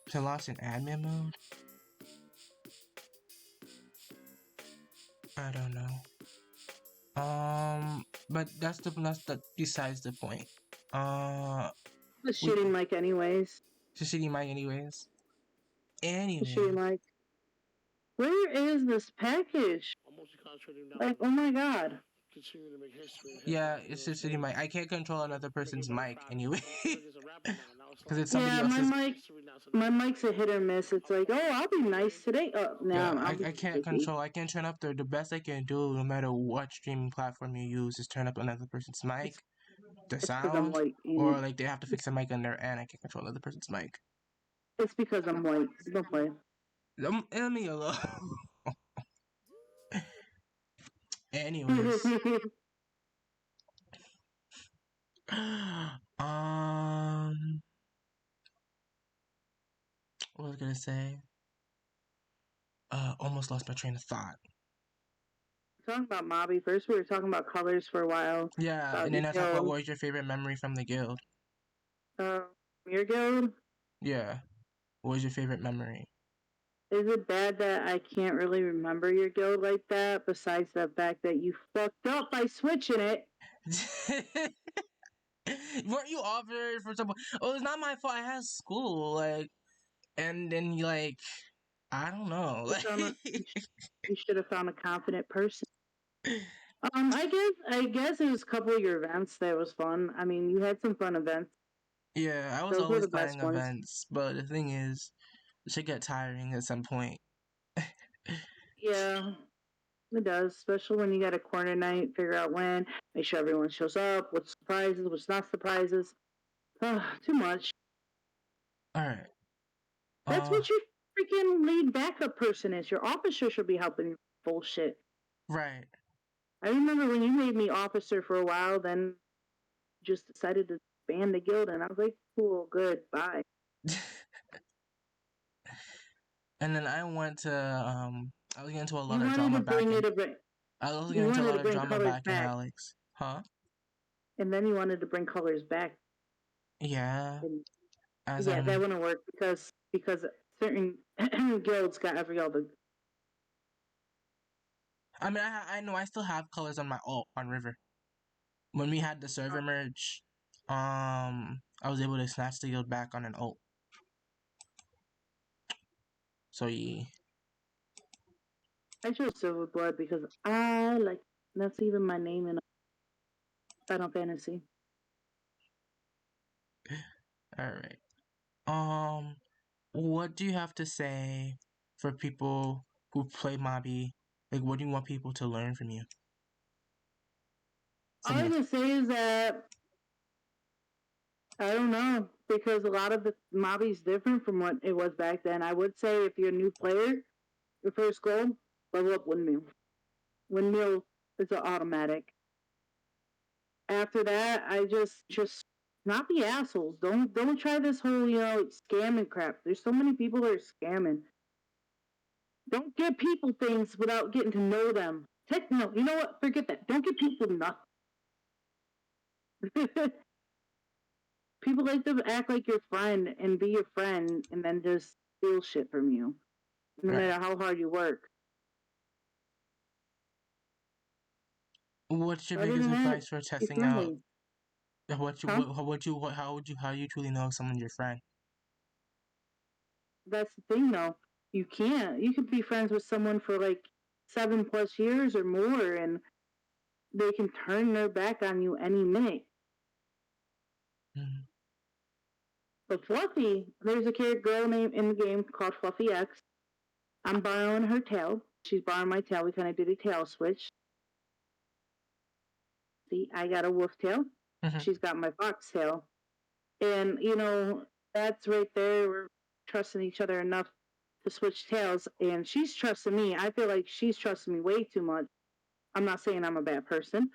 To launch an admin mode? I don't know. But that's besides the point. The shitty mic anyways. The shitty mic anyways. Anyway. The shitty mic. Where is this package? Like, oh my god. Yeah, it's just shitty mic. I can't control another person's mic anyway. Because it's somebody else's. My mic's a hit or miss. It's like, oh, I'll be nice today. Oh, no, yeah, I can't control. I can't turn up the best I can do, no matter what streaming platform you use, is turn up another person's mic, the sound, white. or like they have to fix a mic on their end. I can't control another person's mic. It's because I'm white. Don't play. Let me alone. Anyways. What was I gonna say? Almost lost my train of thought. Talking about Mobby. First, we were talking about colors for a while. Yeah, and then I talked about what was your favorite memory from the guild. Your guild? Yeah. What was your favorite memory? Is it bad that I can't really remember your guild like that, besides the fact that you fucked up by switching it? Weren't you offered for example? Oh, it's not my fault. I had school, like, and then you like, I don't know. Like, you should have found a confident person. I guess it was a couple of your events that was fun. I mean, you had some fun events. Yeah, I was always planning events, but the thing is, it should get tiring at some point. Yeah, it does, especially when you got a corner night, figure out when, make sure everyone shows up, what's surprises, what's not surprises. Too much. Alright. That's what your freaking lead backup person is. Your officer should be helping you. Bullshit. Right. I remember when you made me officer for a while, then just decided to ban the guild, and I was like, cool, good, bye. And then I went to, I was getting into a lot of drama back in... I was getting into a lot of drama back in Alex. Huh? And then you wanted to bring colors back. Yeah. Yeah, that wouldn't work because certain guilds got every other. I mean, I know I still have colors on my ult on River. When we had the server merge, I was able to snatch the guild back on an ult. So yeah. I chose Silver Blood because I like. That's even my name in Final Fantasy. All right. What do you have to say for people who play Mobby? Like, what do you want people to learn from you? All I can say is that I don't know, because a lot of the Mobby's different from what it was back then. I would say if you're a new player, your first goal, level up Windmill. Windmill is an automatic. After that, I just not be assholes. Don't try this whole scamming crap. There's so many people that are scamming. Don't give people things without getting to know them. No, you know what? Forget that. Don't give people nothing. People like to act like your friend and be your friend and then just steal shit from you, no Right. matter how hard you work. What's your Other biggest than that, advice for be testing out? friendly. What you Huh? what, how do you truly know if someone's your friend? That's the thing, though. You can't. You could be friends with someone for like 7+ years or more, and they can turn their back on you any minute. Mm-hmm. But Fluffy, there's a girl named in the game called Fluffy X. I'm borrowing her tail. She's borrowing my tail. We kind of did a tail switch. See, I got a wolf tail. Mm-hmm. She's got my fox tail. And, that's right there. We're trusting each other enough to switch tails. And she's trusting me. I feel like she's trusting me way too much. I'm not saying I'm a bad person,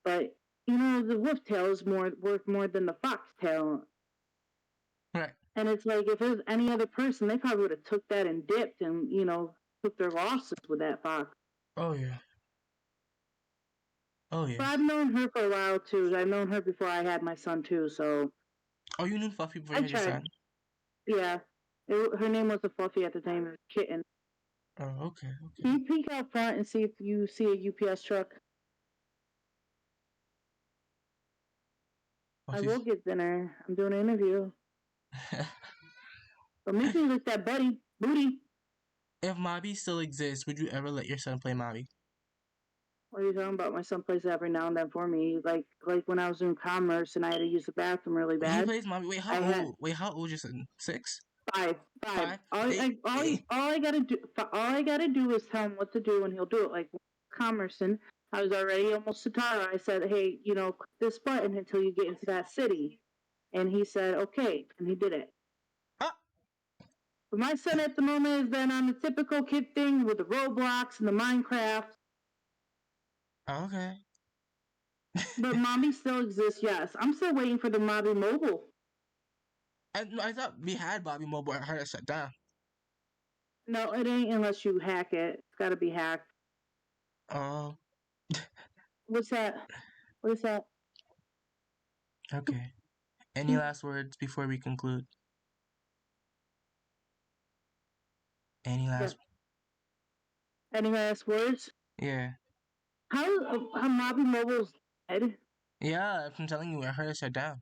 but, the wolf tail is worth more than the fox tail. Right. And it's like, if it was any other person, they probably would have took that and dipped and, took their losses with that fox. Oh yeah. Oh But yeah. I've known her for a while, too. I've known her before I had my son, too, so Oh, you knew Fluffy before I you had your tried. son? Yeah. Her name wasn't Fluffy at the time. It was Kitten. Oh, okay, Can okay. you peek out front and see if you see a UPS truck? Oh, I will she's. get dinner. I'm doing an interview. But make me lick that booty. If Mobby still exists, would you ever let your son play Mobby? What are you talking about? My son plays every now and then for me. Like when I was doing commerce and I had to use the bathroom really He bad. plays Mobby. Wait, how I had old? Wait, how old is your son? 6? five. 5? All I gotta do is tell him what to do, and he'll do it. Like commerce, and I was already almost to Tara. I said, hey, click this button until you get into that city, and he said, okay, and he did it. Ah, But my son at the moment has been on the typical kid thing with the Roblox and the Minecraft. okay. But Mommy still exists, yes. I'm still waiting for the Mommy mobile. I thought we had Bobby Mobile. I heard it shut down. No, it ain't unless you hack it. It's gotta be hacked. Oh, What's that? What is that? okay. Any last words before we conclude? Any last? Any last words? Yeah. How Mommy mobile's dead? Yeah, I'm telling you, I heard it shut down.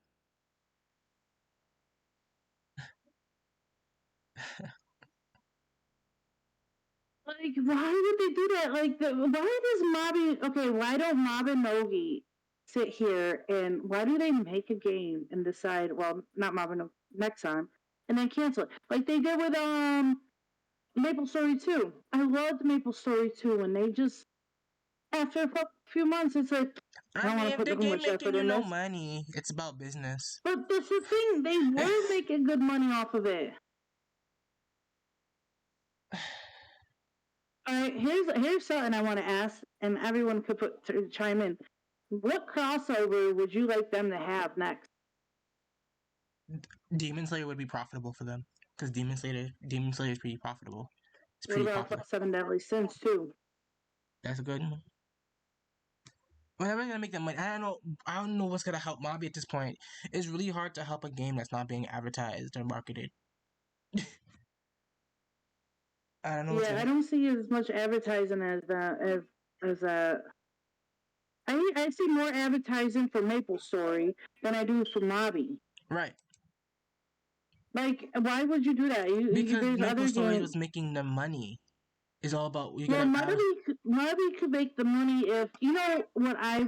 Like, why would they do that? Like, why does Mobby? Okay, why don't Mob and Nogi sit here and why do they make a game and decide? Well, not Mob and Nogi, next time, and then cancel it like they did with Maple Story 2. I loved Maple Story 2, and they just after a few months, it's like I I don't want mean, to if put the too game much making effort you in no this. money, it's about business. But that's the thing; they were making good money off of it. All right, here's something I want to ask, and everyone could chime in. What crossover would you like them to have next? Demon Slayer would be profitable for them because Demon Slayer is pretty profitable. It's What pretty popular. about Seven Deadly Sins too? That's a good one. Whatever's gonna make them money. I don't know. I don't know what's gonna help Mobby at this point. It's really hard to help a game that's not being advertised or marketed. I don't know what Yeah, I to. don't see as much advertising as I see more advertising for Maple Story than I do for Mobby. Right. Like, why would you do that? Because There's Maple other Stories games. was making them money. It's all about you Well, gotta have. Mobby could make the money if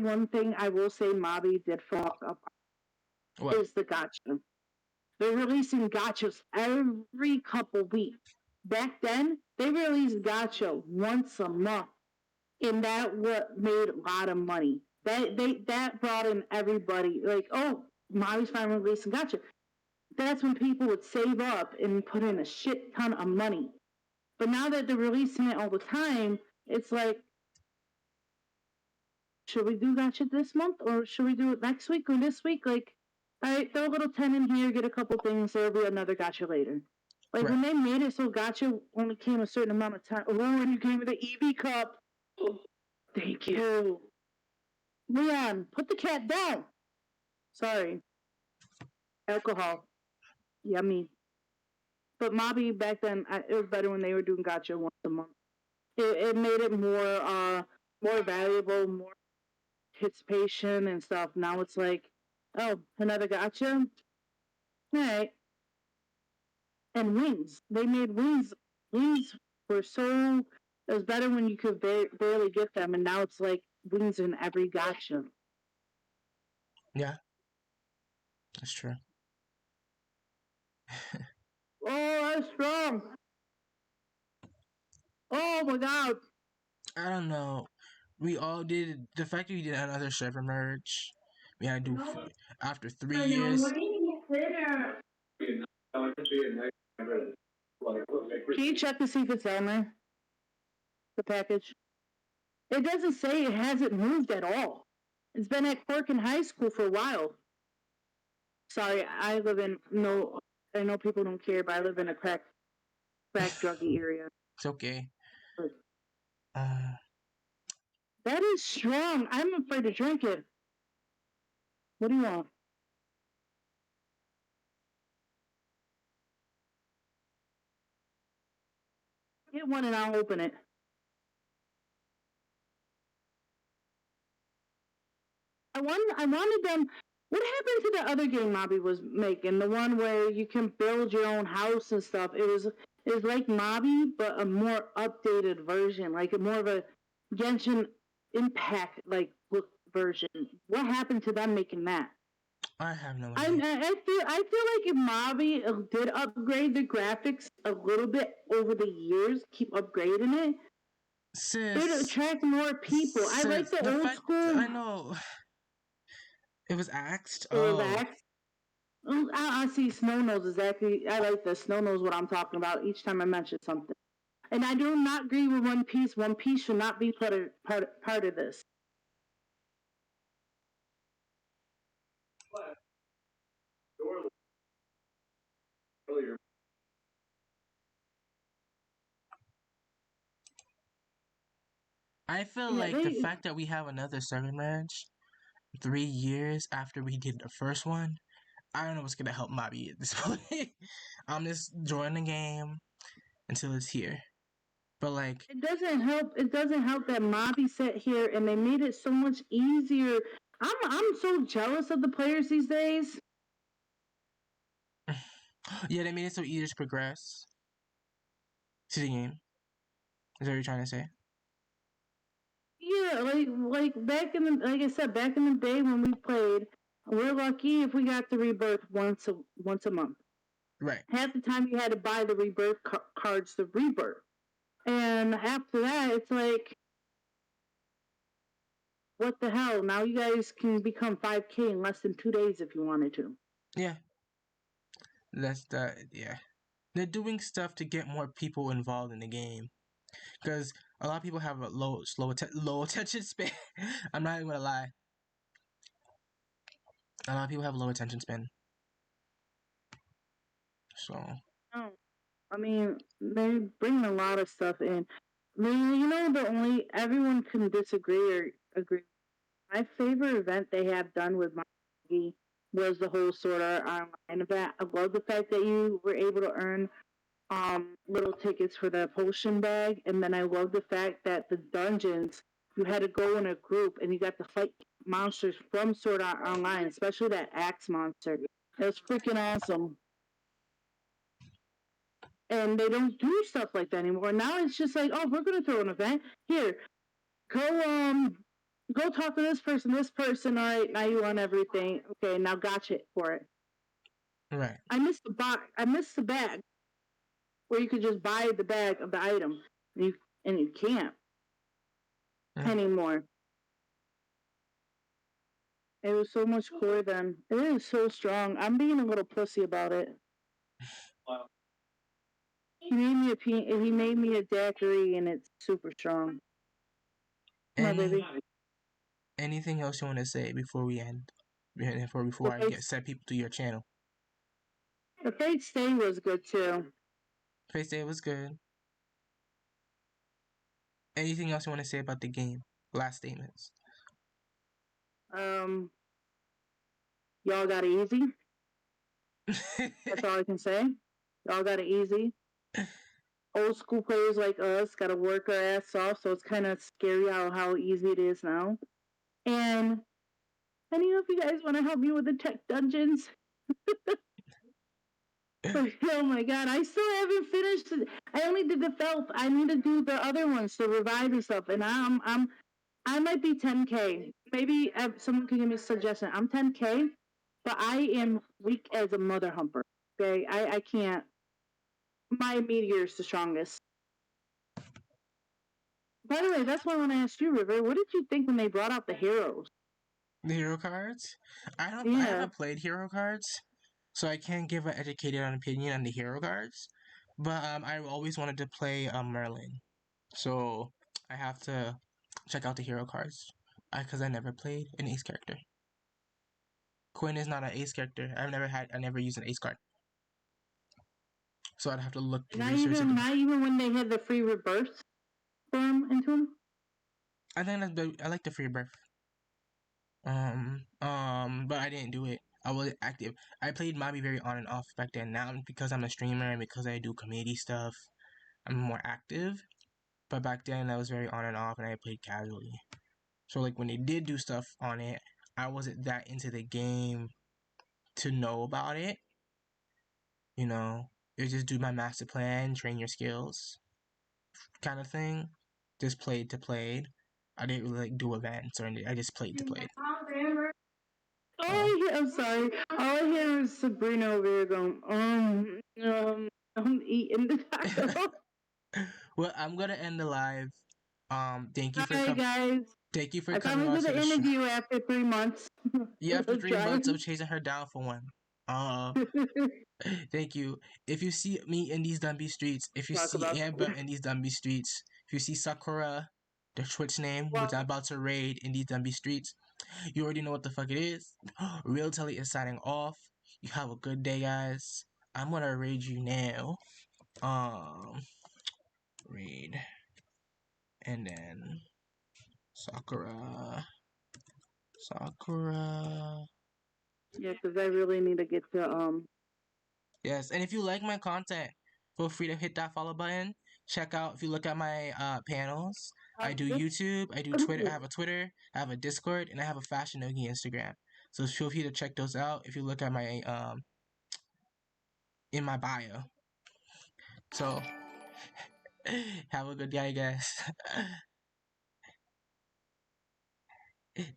one thing I will say Mobby did fuck up What? is the gotcha. They're releasing gotchas every couple weeks. Back then, they released gotcha once a month, and that what made a lot of money. That brought in everybody. Like, oh, Molly's finally releasing Gotcha. That's when people would save up and put in a shit ton of money. But now that they're releasing it all the time, it's like, should we do Gotcha this month, or should we do it next week or this week? Like, all right, throw a little 10 in here, get a couple things, there'll be another Gotcha later. Like, Right. when they made it so Gotcha only came a certain amount of time. Oh, and you gave me the EV cup. Oh, thank you. Leon, put the cat down. Sorry. Alcohol. Yummy. But Mobby back then, it was better when they were doing Gotcha once a month. It made it more valuable, more anticipation and stuff. Now it's like, oh, another Gotcha? All right. And wings. They made wings. Wings were so. It was better when you could barely get them, and now it's like wings in every Gotcha. Yeah, that's true. Oh, that's strong. Oh my god. I don't know. We all did the fact that we did another server merge. We had to do after 3 years. Can you check to see if it's on there? The package. It doesn't say it hasn't moved at all. It's been at Corkin High School for a while. Sorry, I live in no. I know people don't care, but I live in a crack druggy area. It's okay. That is strong. I'm afraid to drink it. What do you want? Get one and I'll open it. I wanted them. What happened to the other game Mobby was making? The one where you can build your own house and stuff. It was like Mobby, but a more updated version, like a more of a Genshin Impact like look version. What happened to them making that? I have no I idea. I feel like if Mobby did upgrade the graphics a little bit over the years, keep upgrading it, it would Sis, attract more people. I like the old fact school. I know it was axed. It was Oh, axed. I see Snow knows exactly. I like this. Snow knows what I'm talking about each time I mention something. And I do not agree with One Piece. One Piece should not be part of this. I feel Yeah, like the fact that we have another server merge 3 years after we did the first one, I don't know what's gonna help Mobby at this point. I'm just joining the game until it's here. But like, it doesn't help. It doesn't help that Mobby sat here and they made it so much easier. I'm so jealous of the players these days. yeah, they made it so easy to progress to the game. Is that what you're trying to say? Yeah, like back in the like I said, back in the day when we played, we're lucky if we got the rebirth once a month. Right. Half the time you had to buy the rebirth cards, the rebirth, and after that it's like, what the hell? Now you guys can become 5K in less than 2 days if you wanted to. Yeah. That's the yeah. They're doing stuff to get more people involved in the game because a lot of people have a low attention span. I'm not even gonna lie. A lot of people have low attention span. So Oh, I mean, they bring a lot of stuff in. I mean, the only everyone can disagree or agree. My favorite event they have done with my was the whole Sword Art Online event. I love the fact that you were able to earn little tickets for the potion bag, and then I love the fact that the dungeons you had to go in a group and you got to fight monsters from Sword Art Online, especially that axe monster. It was freaking awesome. And they don't do stuff like that anymore. Now it's just like, oh, we're gonna throw an event here. Go talk to this person. This person. All right, now you want everything. Okay, now gotcha for it. right. I missed the box. I missed the bag where you could just buy the bag of the item, and you can't anymore. It was so much cooler then. It is so strong. I'm being a little pussy about it. He made me a daiquiri, and it's super strong. Come on, Any baby. anything else you want to say before we end? Before I get set people to your channel. The fake stay was good too. Face Day was good. Anything else you want to say about the game? Last statements. Y'all got it easy. That's all I can say. Y'all got it easy. Old school players like us got to work our ass off, so it's kind of scary how easy it is now. And any of you guys want to help me with the tech dungeons? Oh my god, I still haven't finished it. I only did the felt. I need to do the other ones to revive and stuff. And I might be 10K. Maybe someone can give me a suggestion. I'm 10K, but I am weak as a mother humper. Okay, I can't. My meteor is the strongest. By the way, that's why I want to ask you, River. What did you think when they brought out the heroes? The hero cards? I Yeah. haven't played hero cards, so I can't give an educated opinion on the hero cards. But I always wanted to play Merlin, so I have to check out the hero cards because I never played an ace character. Quinn is not an ace character. I never used an ace card, so I'd have to look research it. Not even when they had the free rebirth form into them. I like the free birth. But I didn't do it. I was active. I played Mobby very on and off back then. Now because I'm a streamer and because I do community stuff, I'm more active. But back then I was very on and off and I played casually. So like when they did do stuff on it, I wasn't that into the game to know about it. You know, it just do my master plan, train your skills, kind of thing. Just played to played. I didn't really like do events or anything. I just played to played. I'm sorry. All I hear is Sabrina over here going, I'm eating the taco. Well, I'm gonna end the live. Thank you for coming. Guys. Thank you for I coming on to to the the show. interview after 3 months. Yeah, after 3 months of chasing her down for one. Thank you. If you see me in these Dunby streets, if you see Amber in these Dunby streets, if you see Sakura, the Twitch name, which I'm about to raid in these Dunby streets, you already know what the fuck it is. RealTalk is signing off. You have a good day, guys. I'm gonna raid you now. Raid. And then Sakura. Yeah, because I really need to get to Yes, and if you like my content, feel free to hit that follow button. Check out if you look at my panels. I do YouTube, I do Twitter, I have a Twitter, I have a Discord, and I have a Fashion Nogi Instagram. So feel free to check those out if you look at my in my bio. So have a good day, guys.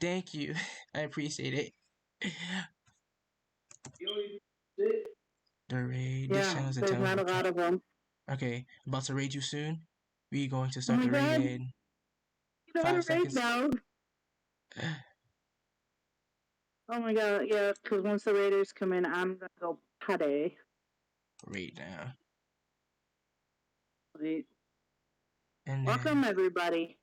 Thank you. I appreciate it. The raid. This channel's there's not a lot of them. Okay, about to raid you soon. We going to Oh start my the raid god. in You know 5 what seconds. now? Oh my god, yeah, because once the Raiders come in, I'm gonna go potty. Raid now. Wait. And Welcome, everybody.